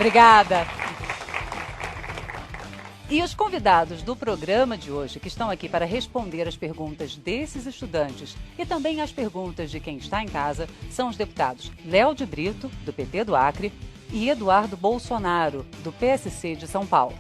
Obrigada. E os convidados do programa de hoje, que estão aqui para responder as perguntas desses estudantes e também as perguntas de quem está em casa, são os deputados Léo de Brito, do PT do Acre, e Eduardo Bolsonaro, do PSC de São Paulo.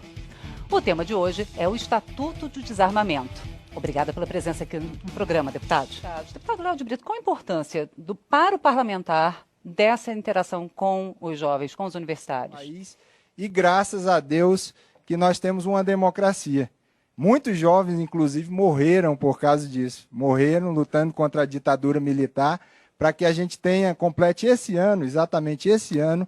O tema de hoje é o Estatuto do Desarmamento. Obrigada pela presença aqui no programa, deputados. Deputado Léo de Brito, qual a importância para o parlamentar dessa interação com os jovens, com os universitários? E graças a Deus que nós temos uma democracia. Muitos jovens, inclusive, morreram por causa disso. Morreram lutando contra a ditadura militar para que a gente complete esse ano, exatamente esse ano,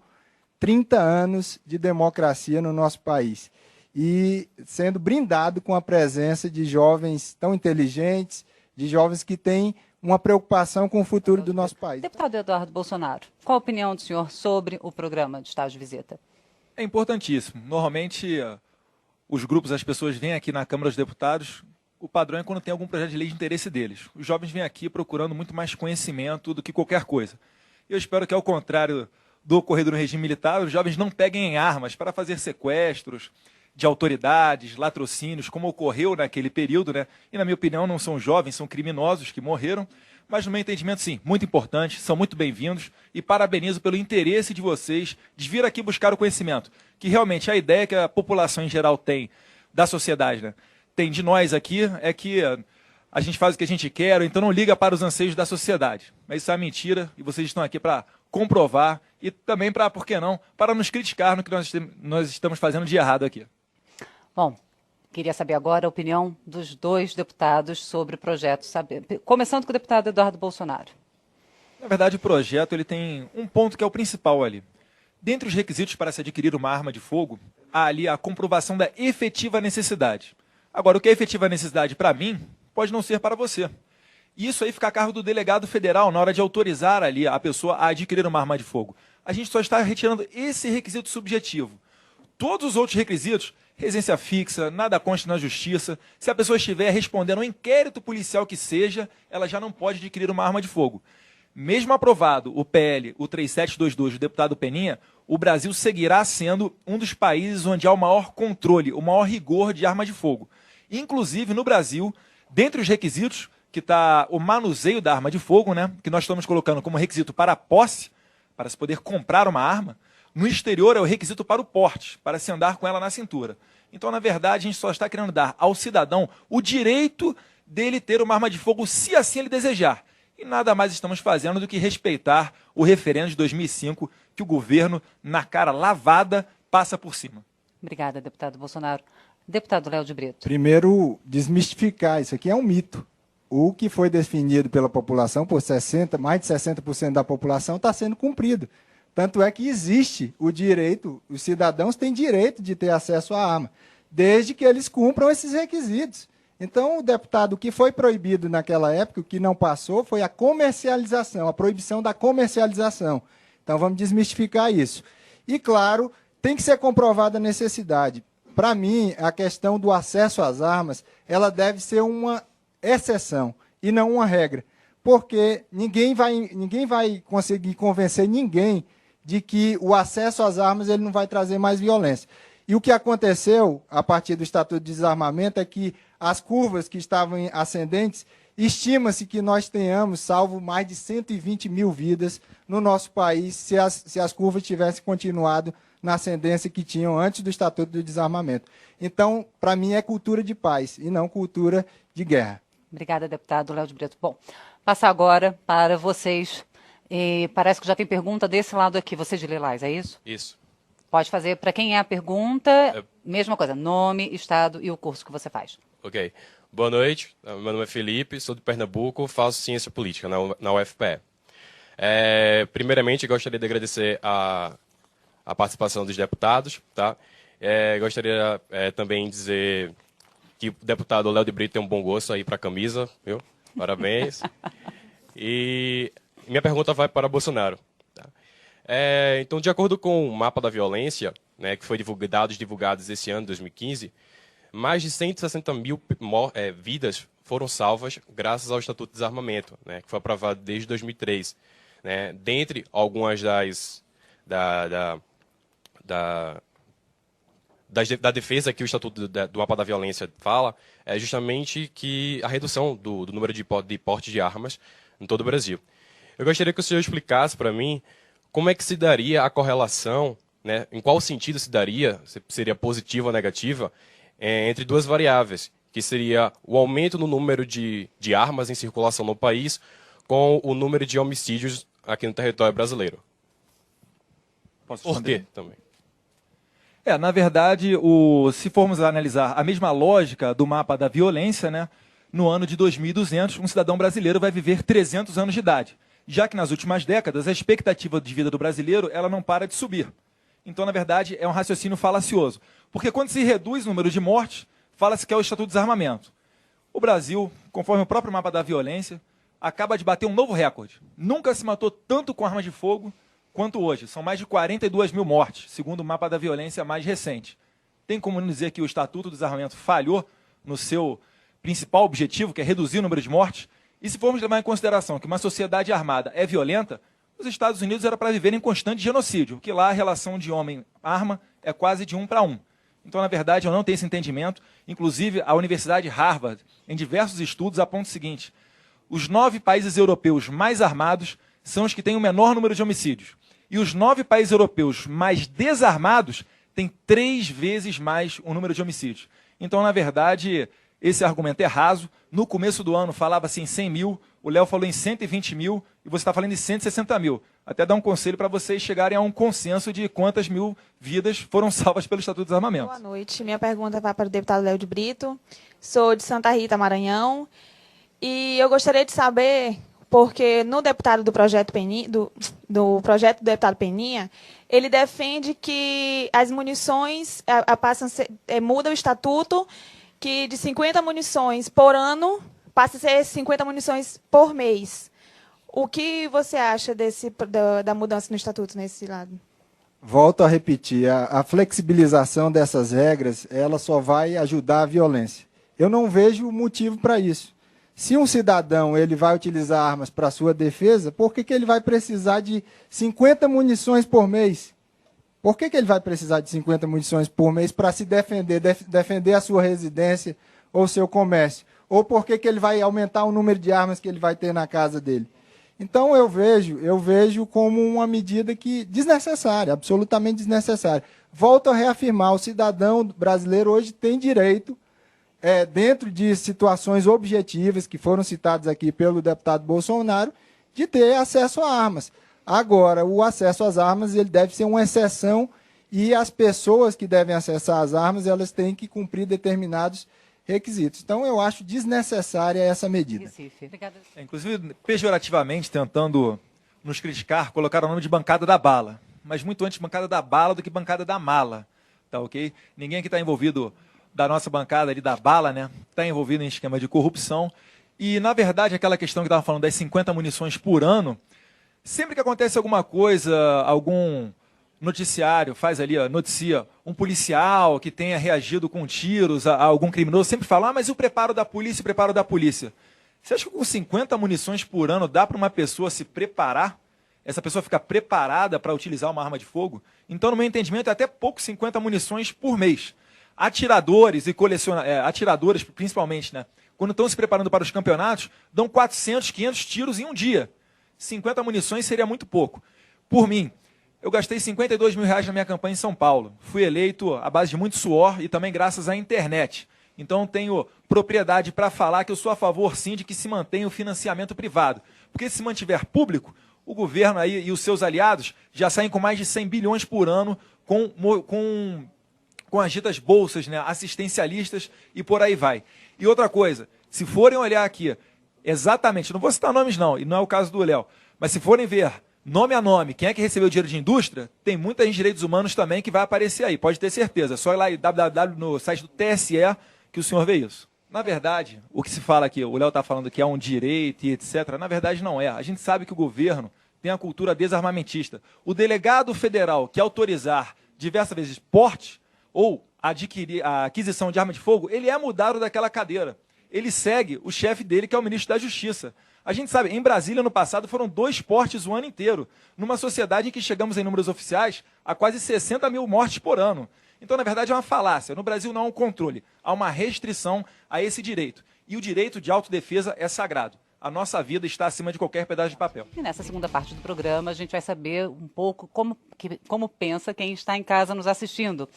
30 anos de democracia no nosso país. E sendo brindado com a presença de jovens tão inteligentes, de jovens que têm uma preocupação com o futuro do nosso país. Deputado Eduardo Bolsonaro, qual a opinião do senhor sobre o programa de estágio de visita? É importantíssimo. Normalmente, os grupos, as pessoas vêm aqui na Câmara dos Deputados, o padrão é quando tem algum projeto de lei de interesse deles. Os jovens vêm aqui procurando muito mais conhecimento do que qualquer coisa. Eu espero que, ao contrário do ocorrido no regime militar, os jovens não peguem armas para fazer sequestros de autoridades, latrocínios, como ocorreu naquele período, né? E, na minha opinião, não são jovens, são criminosos que morreram. Mas, no meu entendimento, sim, muito importante, são muito bem-vindos e parabenizo pelo interesse de vocês de vir aqui buscar o conhecimento, que realmente a ideia que a população em geral tem da sociedade, né, tem de nós aqui, é que a gente faz o que a gente quer, então não liga para os anseios da sociedade. Mas isso é mentira e vocês estão aqui para comprovar e também para, por que não, para nos criticar no que nós estamos fazendo de errado aqui. Bom, queria saber agora a opinião dos dois deputados sobre o projeto, começando com o deputado Eduardo Bolsonaro. Na verdade, o projeto ele tem um ponto que é o principal ali. Dentre os requisitos para se adquirir uma arma de fogo, há ali a comprovação da efetiva necessidade. Agora, o que é efetiva necessidade para mim, pode não ser para você. Isso aí fica a cargo do delegado federal na hora de autorizar ali a pessoa a adquirir uma arma de fogo. A gente só está retirando esse requisito subjetivo. Todos os outros requisitos, residência fixa, nada consta na justiça, se a pessoa estiver respondendo a um inquérito policial que seja, ela já não pode adquirir uma arma de fogo. Mesmo aprovado o PL, o 3722 do deputado Peninha, o Brasil seguirá sendo um dos países onde há o maior controle, o maior rigor de arma de fogo. Inclusive, no Brasil, dentre os requisitos, que está o manuseio da arma de fogo, né, que nós estamos colocando como requisito para a posse, para se poder comprar uma arma, no exterior é o requisito para o porte, para se andar com ela na cintura. Então, na verdade, a gente só está querendo dar ao cidadão o direito dele ter uma arma de fogo, se assim ele desejar. E nada mais estamos fazendo do que respeitar o referendo de 2005, que o governo, na cara lavada, passa por cima. Obrigada, deputado Bolsonaro. Deputado Léo de Brito. Primeiro, desmistificar, isso aqui é um mito. O que foi definido pela população, por mais de 60% da população, está sendo cumprido. Tanto é que existe o direito, os cidadãos têm direito de ter acesso à arma, desde que eles cumpram esses requisitos. Então, o deputado, o que foi proibido naquela época, o que não passou, foi a comercialização, a proibição da comercialização. Então, vamos desmistificar isso. E, claro, tem que ser comprovada a necessidade. Para mim, a questão do acesso às armas, ela deve ser uma exceção e não uma regra. Porque ninguém vai conseguir convencer ninguém de que o acesso às armas ele não vai trazer mais violência. E o que aconteceu, a partir do Estatuto de Desarmamento, é que as curvas que estavam ascendentes, estima-se que nós tenhamos salvo mais de 120 mil vidas no nosso país, se as curvas tivessem continuado na ascendência que tinham antes do Estatuto do Desarmamento. Então, para mim, é cultura de paz e não cultura de guerra. Obrigada, deputado Léo de Brito. Bom, passar agora para vocês. E parece que já tem pergunta desse lado aqui. Você de Lilás, é isso? Isso. Pode fazer para quem é a pergunta, mesma coisa, nome, estado e o curso que você faz. Ok. Boa noite, meu nome é Felipe, sou de Pernambuco, faço ciência política na UFPE. Primeiramente, gostaria de agradecer a participação dos deputados. Tá? Gostaria também de dizer que o deputado Léo de Brito tem um bom gosto aí para a camisa, viu? Parabéns. E minha pergunta vai para Bolsonaro. Tá? Então, de acordo com o mapa da violência, né, que foi dados divulgados esse ano, 2015, mais de 160 mil vidas foram salvas graças ao Estatuto de Desarmamento, né, que foi aprovado desde 2003. Né, dentre algumas da defesa que o Estatuto do Mapa da Violência fala é justamente que a redução do número de porte de armas em todo o Brasil. Eu gostaria que o senhor explicasse para mim como é que se daria a correlação, né, em qual sentido se daria, se seria positiva ou negativa, entre duas variáveis, que seria o aumento no número de armas em circulação no país com o número de homicídios aqui no território brasileiro. Posso Por responder? quê também? Na verdade, se formos analisar a mesma lógica do mapa da violência, né, no ano de 2200, um cidadão brasileiro vai viver 300 anos de idade, já que nas últimas décadas a expectativa de vida do brasileiro ela não para de subir. Então, na verdade, é um raciocínio falacioso, porque quando se reduz o número de mortes, fala-se que é o Estatuto do Desarmamento. O Brasil, conforme o próprio mapa da violência, acaba de bater um novo recorde. Nunca se matou tanto com arma de fogo quanto hoje. São mais de 42 mil mortes, segundo o mapa da violência mais recente. Tem como dizer que o Estatuto do Desarmamento falhou no seu principal objetivo, que é reduzir o número de mortes? E se formos levar em consideração que uma sociedade armada é violenta, os Estados Unidos era para viver em constante genocídio, que lá a relação de homem-arma é quase de 1 para 1. Então, na verdade, eu não tenho esse entendimento. Inclusive, a Universidade Harvard, em diversos estudos, aponta o seguinte: os 9 países europeus mais armados são os que têm o menor número de homicídios. E os 9 países europeus mais desarmados têm 3 vezes mais o número de homicídios. Então, na verdade, esse argumento é raso. No começo do ano falava-se em 100 mil, o Léo falou em 120 mil e você está falando em 160 mil. Até dar um conselho para vocês chegarem a um consenso de quantas mil vidas foram salvas pelo Estatuto do Desarmamento. Boa noite. Minha pergunta vai para o deputado Léo de Brito. Sou de Santa Rita, Maranhão. E eu gostaria de saber, porque no deputado do projeto do projeto do deputado Peninha, ele defende que as munições muda o estatuto, que de 50 munições por ano passa a ser 50 munições por mês. O que você acha da mudança no estatuto nesse lado? Volto a repetir, a flexibilização dessas regras, ela só vai ajudar a violência. Eu não vejo motivo para isso. Se um cidadão ele vai utilizar armas para sua defesa, por que ele vai precisar de 50 munições por mês? Por que ele vai precisar de 50 munições por mês para se defender, defender a sua residência ou seu comércio? Ou por que ele vai aumentar o número de armas que ele vai ter na casa dele? Então eu vejo como uma medida desnecessária, absolutamente desnecessária. Volto a reafirmar, o cidadão brasileiro hoje tem direito, dentro de situações objetivas que foram citadas aqui pelo deputado Bolsonaro, de ter acesso a armas. Agora, o acesso às armas ele deve ser uma exceção e as pessoas que devem acessar as armas elas têm que cumprir determinados requisitos. Então, eu acho desnecessária essa medida. Recife. Obrigada. Inclusive, pejorativamente, tentando nos criticar, colocaram o nome de bancada da bala. Mas muito antes bancada da bala do que bancada da mala. Tá ok? Ninguém que está envolvido da nossa bancada ali da bala, né, está envolvido em esquema de corrupção. E, na verdade, aquela questão que estava falando das 50 munições por ano, sempre que acontece alguma coisa, algum noticiário faz ali, noticia um policial que tenha reagido com tiros a algum criminoso, sempre fala, mas e o preparo da polícia, o preparo da polícia? Você acha que com 50 munições por ano dá para uma pessoa se preparar? Essa pessoa fica preparada para utilizar uma arma de fogo? Então, no meu entendimento, é até pouco 50 munições por mês. Atiradores e atiradoras, principalmente, né, quando estão se preparando para os campeonatos, dão 400, 500 tiros em um dia. 50 munições seria muito pouco. Por mim, eu gastei R$52 mil na minha campanha em São Paulo. Fui eleito à base de muito suor e também graças à internet. Então tenho propriedade para falar que eu sou a favor, sim, de que se mantenha o financiamento privado. Porque se mantiver público, o governo aí e os seus aliados já saem com mais de 100 bilhões por ano com as ditas bolsas, né, assistencialistas e por aí vai. E outra coisa, se forem olhar aqui, exatamente, não vou citar nomes não, e não é o caso do Léo, mas se forem ver nome a nome, quem é que recebeu dinheiro de indústria, tem muita gente de direitos humanos também que vai aparecer aí, pode ter certeza. É só ir lá em www no site do TSE que o senhor vê isso. Na verdade, o que se fala aqui, o Léo está falando que é um direito e etc., na verdade não é. A gente sabe que o governo tem a cultura desarmamentista. O delegado federal que autorizar diversas vezes porte ou a aquisição de arma de fogo, ele é mudado daquela cadeira. ele segue o chefe dele, que é o ministro da Justiça. A gente sabe, em Brasília, no passado, foram 2 portes o ano inteiro, numa sociedade em que chegamos, em números oficiais, a quase 60 mil mortes por ano. Então, na verdade, é uma falácia. No Brasil não há um controle, há uma restrição a esse direito. E o direito de autodefesa é sagrado. A nossa vida está acima de qualquer pedaço de papel. E nessa segunda parte do programa, a gente vai saber um pouco como pensa quem está em casa nos assistindo.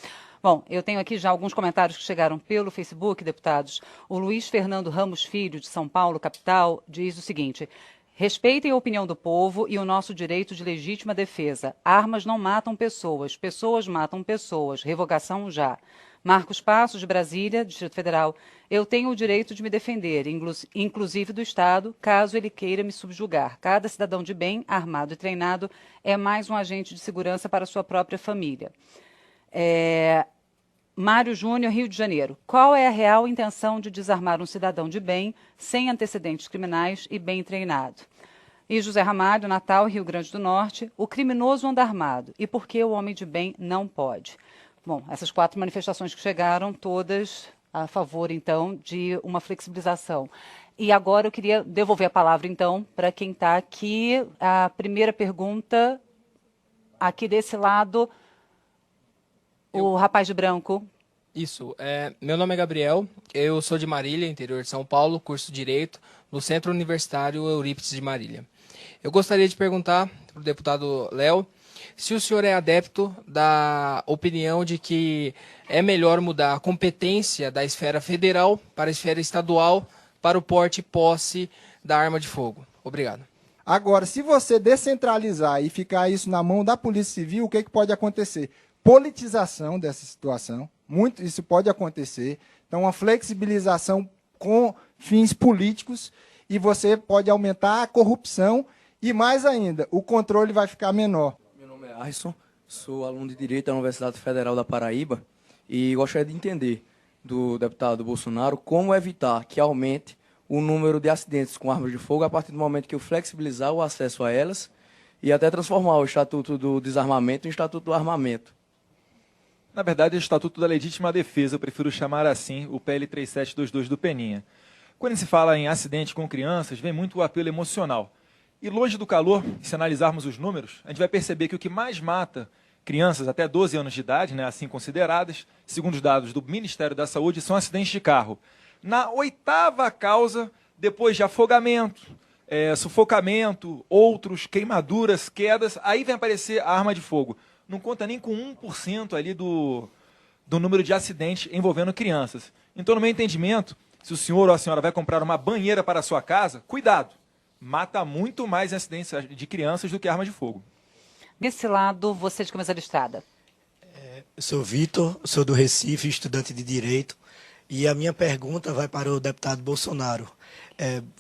Bom, eu tenho aqui já alguns comentários que chegaram pelo Facebook, deputados. O Luiz Fernando Ramos Filho, de São Paulo, capital, diz o seguinte: respeitem a opinião do povo e o nosso direito de legítima defesa. Armas não matam pessoas, pessoas matam pessoas. Revogação já. Marcos Passos, de Brasília, Distrito Federal. Eu tenho o direito de me defender, inclusive do Estado, caso ele queira me subjugar. Cada cidadão de bem, armado e treinado, é mais um agente de segurança para sua própria família. Mário Júnior, Rio de Janeiro. Qual é a real intenção de desarmar um cidadão de bem, sem antecedentes criminais e bem treinado? E José Ramalho, Natal, Rio Grande do Norte. O criminoso anda armado. E por que o homem de bem não pode? Bom, essas 4 manifestações que chegaram, todas a favor, então, de uma flexibilização. E agora eu queria devolver a palavra, então, para quem está aqui. A primeira pergunta, aqui desse lado, o rapaz de branco. Isso. Meu nome é Gabriel, eu sou de Marília, interior de São Paulo, curso Direito, no Centro Universitário Eurípides de Marília. Eu gostaria de perguntar para o deputado Léo se o senhor é adepto da opinião de que é melhor mudar a competência da esfera federal para a esfera estadual para o porte e posse da arma de fogo. Obrigado. Agora, se você descentralizar e ficar isso na mão da Polícia Civil, o que pode acontecer? Politização dessa situação, muito isso pode acontecer. Então, uma flexibilização com fins políticos e você pode aumentar a corrupção e, mais ainda, o controle vai ficar menor. Meu nome é Arson, sou aluno de Direito da Universidade Federal da Paraíba e gostaria de entender do deputado Bolsonaro como evitar que aumente o número de acidentes com armas de fogo a partir do momento que eu flexibilizar o acesso a elas e até transformar o Estatuto do Desarmamento em Estatuto do Armamento. Na verdade, é o Estatuto da Legítima Defesa, eu prefiro chamar assim o PL 3722 do Peninha. Quando se fala em acidente com crianças, vem muito o apelo emocional. E longe do calor, se analisarmos os números, a gente vai perceber que o que mais mata crianças até 12 anos de idade, né, assim consideradas, segundo os dados do Ministério da Saúde, são acidentes de carro. Na 8ª causa, depois de afogamento, sufocamento, outros, queimaduras, quedas, aí vem aparecer a arma de fogo. Não conta nem com 1% ali do número de acidentes envolvendo crianças. Então, no meu entendimento, se o senhor ou a senhora vai comprar uma banheira para a sua casa, cuidado, mata muito mais acidentes de crianças do que arma de fogo. Desse lado, você de Camisa Listrada. Eu sou Vitor, sou do Recife, estudante de Direito, e a minha pergunta vai para o deputado Bolsonaro.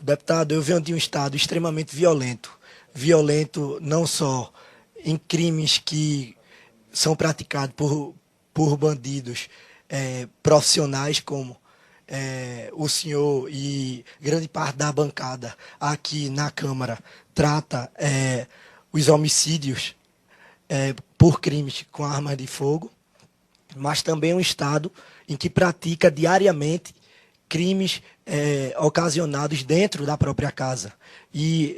Deputado, eu venho de um estado extremamente violento. Violento não só em crimes que são praticados por bandidos profissionais, como o senhor e grande parte da bancada aqui na Câmara trata os homicídios por crimes com armas de fogo, mas também um estado em que pratica diariamente crimes ocasionados dentro da própria casa. E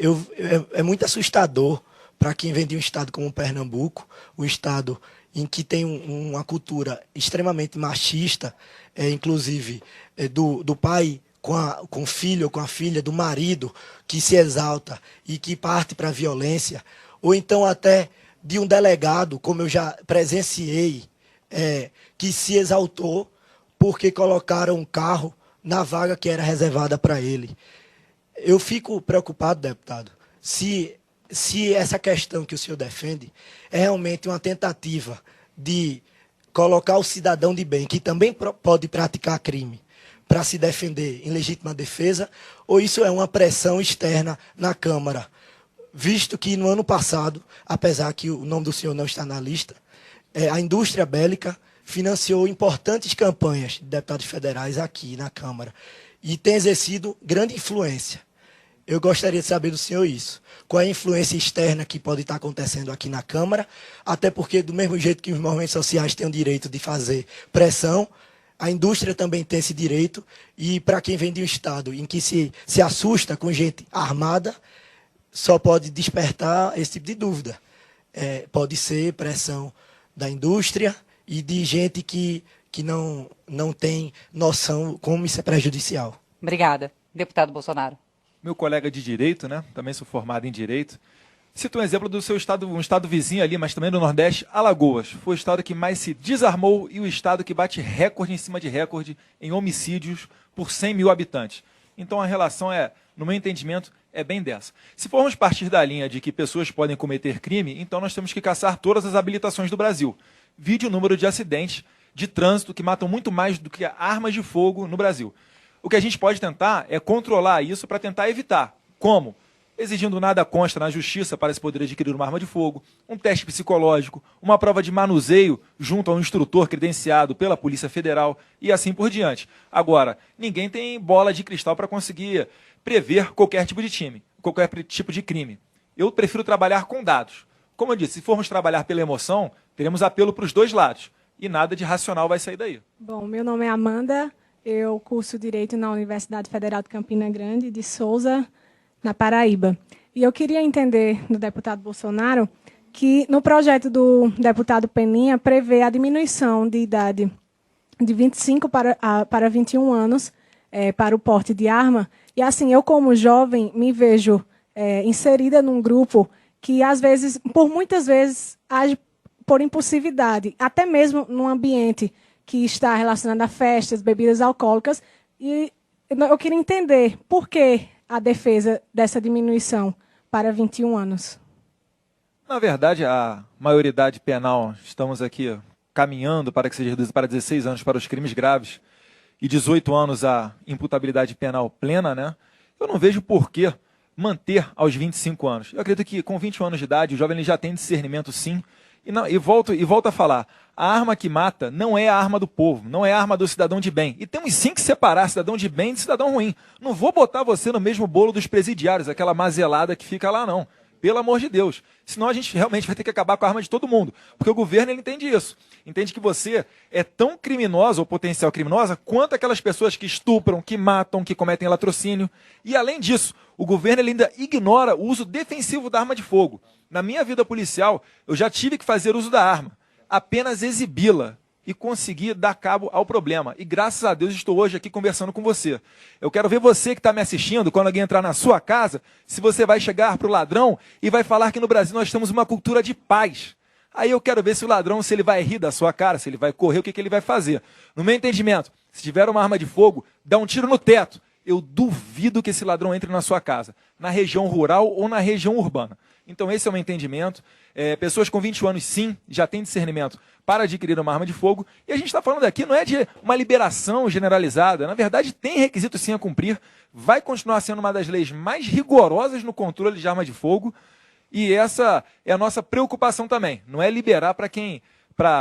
é muito assustador para quem vem de um estado como Pernambuco, um estado em que tem uma cultura extremamente machista, inclusive do pai com o filho ou com a filha, do marido que se exalta e que parte para a violência, ou então até de um delegado, como eu já presenciei, que se exaltou porque colocaram um carro na vaga que era reservada para ele. Eu fico preocupado, deputado, se essa questão que o senhor defende é realmente uma tentativa de colocar o cidadão de bem, que também pode praticar crime, para se defender em legítima defesa, ou isso é uma pressão externa na Câmara, visto que no ano passado, apesar que o nome do senhor não está na lista, a indústria bélica financiou importantes campanhas de deputados federais aqui na Câmara e tem exercido grande influência. Eu gostaria de saber do senhor isso. Qual é a influência externa que pode estar acontecendo aqui na Câmara, até porque, do mesmo jeito que os movimentos sociais têm o direito de fazer pressão, a indústria também tem esse direito, e para quem vem de um estado em que se assusta com gente armada, só pode despertar esse tipo de dúvida. Pode ser pressão da indústria e de gente que não tem noção como isso é prejudicial. Obrigada. Deputado Bolsonaro. Meu colega de direito, né? Também sou formado em direito. Cito um exemplo do seu estado, um estado vizinho ali, mas também do Nordeste, Alagoas. Foi o estado que mais se desarmou e o estado que bate recorde em cima de recorde em homicídios por 100 mil habitantes. Então a relação no meu entendimento, é bem dessa. Se formos partir da linha de que pessoas podem cometer crime, então nós temos que caçar todas as habilitações do Brasil. Vide o número de acidentes de trânsito que matam muito mais do que armas de fogo no Brasil. O que a gente pode tentar é controlar isso para tentar evitar. Como? Exigindo nada consta na justiça para se poder adquirir uma arma de fogo, um teste psicológico, uma prova de manuseio junto a um instrutor credenciado pela Polícia Federal e assim por diante. Agora, ninguém tem bola de cristal para conseguir prever qualquer tipo de crime. Eu prefiro trabalhar com dados. Como eu disse, se formos trabalhar pela emoção, teremos apelo para os dois lados. E nada de racional vai sair daí. Bom, meu nome é Amanda, eu curso Direito na Universidade Federal de Campina Grande, de Souza, na Paraíba. E eu queria entender do deputado Bolsonaro que no projeto do deputado Peninha prevê a diminuição de idade de 25 para 21 anos para o porte de arma. E assim, eu como jovem me vejo inserida num grupo que às vezes, por muitas vezes, age por impulsividade, até mesmo num ambiente que está relacionado a festas, bebidas alcoólicas. E eu queria entender por que a defesa dessa diminuição para 21 anos. Na verdade, a maioridade penal, estamos aqui caminhando para que seja reduzida para 16 anos para os crimes graves e 18 anos a imputabilidade penal plena, né? Eu não vejo por que manter aos 25 anos. Eu acredito que com 21 anos de idade, o jovem ele já tem discernimento, sim. E volto a falar, a arma que mata não é a arma do povo, não é a arma do cidadão de bem. E temos sim que separar cidadão de bem de cidadão ruim. Não vou botar você no mesmo bolo dos presidiários, aquela mazelada que fica lá, não. Pelo amor de Deus. Senão a gente realmente vai ter que acabar com a arma de todo mundo. Porque o governo ele entende isso. Entende que você é tão criminosa ou potencial criminosa quanto aquelas pessoas que estupram, que matam, que cometem latrocínio. E além disso, o governo ele ainda ignora o uso defensivo da arma de fogo. Na minha vida policial, eu já tive que fazer uso da arma. Apenas exibi-la e conseguir dar cabo ao problema. E graças a Deus estou hoje aqui conversando com você. Eu quero ver você que está me assistindo, quando alguém entrar na sua casa, se você vai chegar para o ladrão e vai falar que no Brasil nós temos uma cultura de paz. Aí eu quero ver se o ladrão, se ele vai rir da sua cara, se ele vai correr, o que ele vai fazer. No meu entendimento, se tiver uma arma de fogo, dá um tiro no teto. Eu duvido que esse ladrão entre na sua casa, na região rural ou na região urbana. Então esse é o meu entendimento. Pessoas com 20 anos, sim, já têm discernimento para adquirir uma arma de fogo. E a gente está falando aqui não é de uma liberação generalizada. Na verdade, tem requisitos sim a cumprir. Vai continuar sendo uma das leis mais rigorosas no controle de arma de fogo. E essa é a nossa preocupação também. Não é liberar para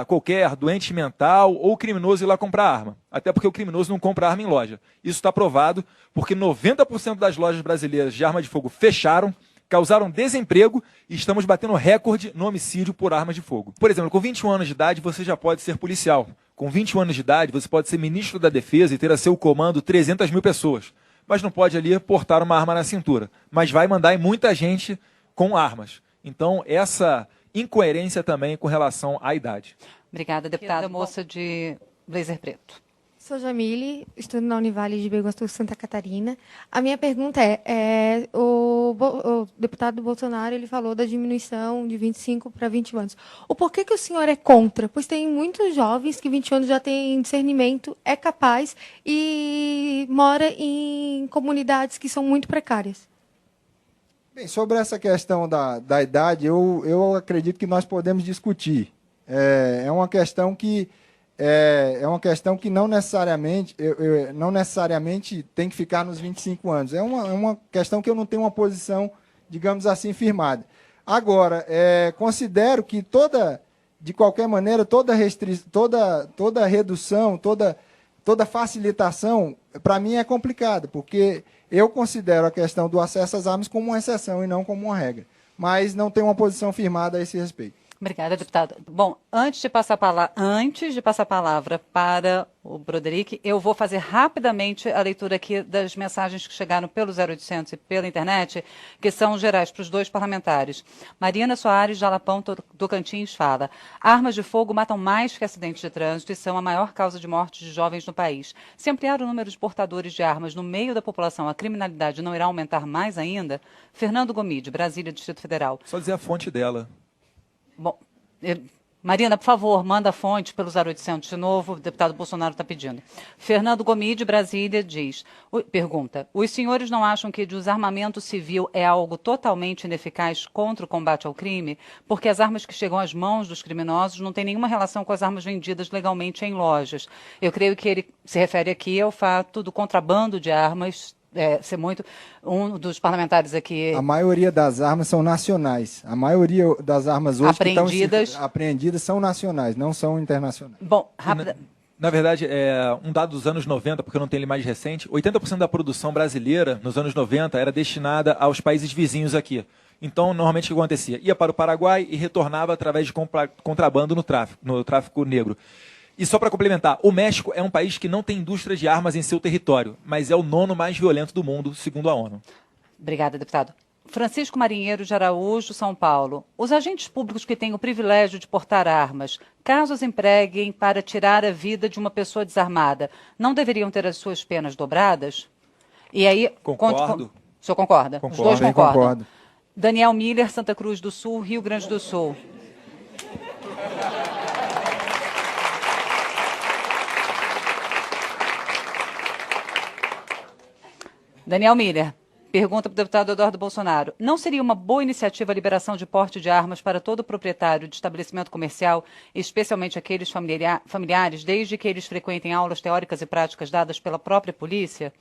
qualquer doente mental ou criminoso ir lá comprar arma. Até porque o criminoso não compra arma em loja. Isso está provado porque 90% das lojas brasileiras de arma de fogo fecharam, causaram desemprego e estamos batendo recorde no homicídio por armas de fogo. Por exemplo, com 21 anos de idade você já pode ser policial. Com 21 anos de idade você pode ser ministro da Defesa e ter a seu comando 300 mil pessoas. Mas não pode ali portar uma arma na cintura. Mas vai mandar em muita gente com armas. Então, essa incoerência também com relação à idade. Obrigada, deputada. Moça de blazer preto. Sou Jamile, estudo na Univale de Biguaçu, Santa Catarina. A minha pergunta o deputado Bolsonaro ele falou da diminuição de 25 para 20 anos. O porquê que o senhor é contra? Pois tem muitos jovens que 20 anos já têm discernimento, é capaz e mora em comunidades que são muito precárias. Bem, sobre essa questão da idade, eu acredito que nós podemos discutir. É uma questão que não necessariamente tem que ficar nos 25 anos. É uma questão que eu não tenho uma posição, digamos assim, firmada. Agora, considero que de qualquer maneira, toda redução, toda facilitação, para mim é complicada, porque eu considero a questão do acesso às armas como uma exceção e não como uma regra. Mas não tenho uma posição firmada a esse respeito. Obrigada, deputado. Bom, antes de passar a palavra para o Broderick, eu vou fazer rapidamente a leitura aqui das mensagens que chegaram pelo 0800 e pela internet, que são gerais para os dois parlamentares. Marina Soares, Jalapão Tocantins, fala: armas de fogo matam mais que acidentes de trânsito e são a maior causa de morte de jovens no país. Se ampliar o número de portadores de armas no meio da população, a criminalidade não irá aumentar mais ainda? Fernando Gomide, Brasília, Distrito Federal. Só dizer a fonte dela. Bom, Marina, por favor, manda a fonte pelo 0800 de novo, o deputado Bolsonaro está pedindo. Fernando Gomide, Brasília, pergunta: os senhores não acham que desarmamento civil é algo totalmente ineficaz contra o combate ao crime? Porque as armas que chegam às mãos dos criminosos não têm nenhuma relação com as armas vendidas legalmente em lojas. Eu creio que ele se refere aqui ao fato do contrabando de armas ser muito... Um dos parlamentares aqui... A maioria das armas são nacionais. A maioria das armas hoje apreendidas são nacionais, não são internacionais. Bom, rápida... Na verdade, um dado dos anos 90, porque eu não tenho ele mais recente, 80% da produção brasileira nos anos 90 era destinada aos países vizinhos aqui. Então, normalmente, o que acontecia? Ia para o Paraguai e retornava através de contrabando no tráfico negro. E só para complementar, o México é um país que não tem indústria de armas em seu território, mas é o 9º mais violento do mundo, segundo a ONU. Obrigada, deputado. Francisco Marinheiro de Araújo, São Paulo. Os agentes públicos que têm o privilégio de portar armas, caso os empreguem para tirar a vida de uma pessoa desarmada, não deveriam ter as suas penas dobradas? E aí... Concordo. O senhor concorda? Concordo. Os dois concordam. Concordo. Daniel Miller, Santa Cruz do Sul, Rio Grande do Sul. Daniel Miller, pergunta para o deputado Eduardo Bolsonaro: não seria uma boa iniciativa a liberação de porte de armas para todo proprietário de estabelecimento comercial, especialmente aqueles familiares, desde que eles frequentem aulas teóricas e práticas dadas pela própria polícia?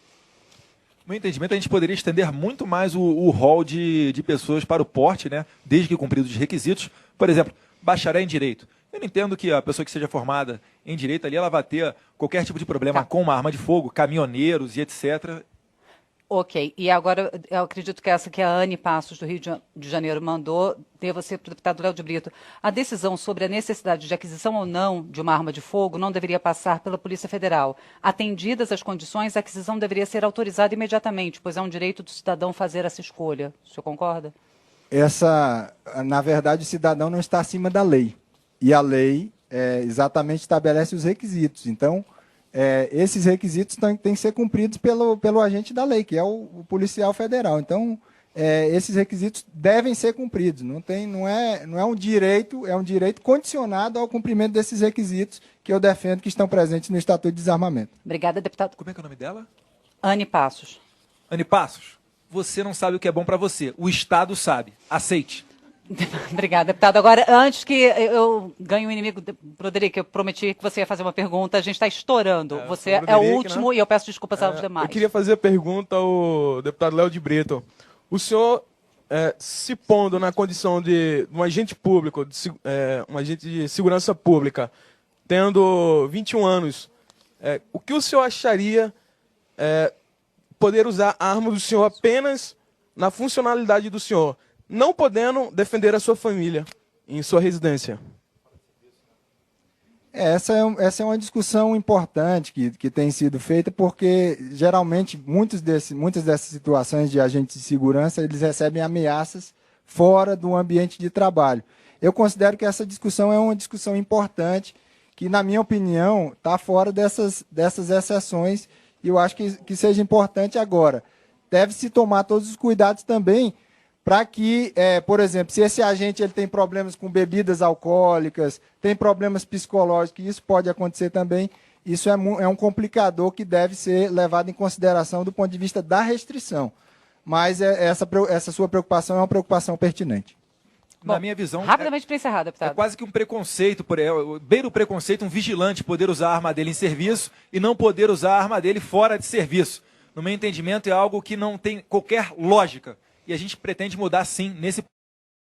No meu entendimento, a gente poderia estender muito mais o rol de pessoas para o porte, né, desde que cumpridos os requisitos. Por exemplo, bacharel em Direito. Eu não entendo que a pessoa que seja formada em Direito ali, ela vai ter qualquer tipo de problema com uma arma de fogo, caminhoneiros e etc. Ok, e agora eu acredito que essa que a Anne Passos, do Rio de Janeiro, mandou, deva ser para o deputado Léo de Brito. A decisão sobre a necessidade de aquisição ou não de uma arma de fogo não deveria passar pela Polícia Federal. Atendidas as condições, a aquisição deveria ser autorizada imediatamente, pois é um direito do cidadão fazer essa escolha. O senhor concorda? Na verdade, o cidadão não está acima da lei. E a lei exatamente estabelece os requisitos. Então... esses requisitos têm que ser cumpridos pelo agente da lei, que é o policial federal. Então, esses requisitos devem ser cumpridos. Não é um direito, é um direito condicionado ao cumprimento desses requisitos que eu defendo que estão presentes no Estatuto de Desarmamento. Obrigada, deputado. Como é que é o nome dela? Anne Passos. Anne Passos, você não sabe o que é bom para você. O Estado sabe. Aceite. Obrigada, deputado. Agora, antes que eu ganhe um inimigo, Broderick, eu prometi que você ia fazer uma pergunta, a gente está estourando. Você é o último, né? E eu peço desculpas aos demais. Eu queria fazer a pergunta ao deputado Léo de Brito. O senhor, se pondo na condição de um agente público, um agente de segurança pública, tendo 21 anos, o que o senhor acharia poder usar a arma do senhor apenas na funcionalidade do senhor, não podendo defender a sua família em sua residência? Essa é uma discussão importante que tem sido feita, porque geralmente muitas dessas situações de agentes de segurança, eles recebem ameaças fora do ambiente de trabalho. Eu considero que essa discussão é uma discussão importante, que, na minha opinião, está fora dessas exceções, e eu acho que seja importante agora. Deve-se tomar todos os cuidados também para que, por exemplo, se esse agente ele tem problemas com bebidas alcoólicas, tem problemas psicológicos, isso pode acontecer também, isso é um complicador que deve ser levado em consideração do ponto de vista da restrição. Mas essa sua preocupação é uma preocupação pertinente. Bom, na minha visão, rapidamente para encerrar, deputado. É quase que um preconceito, beira o preconceito, um vigilante poder usar a arma dele em serviço e não poder usar a arma dele fora de serviço. No meu entendimento, é algo que não tem qualquer lógica. E a gente pretende mudar, sim, nesse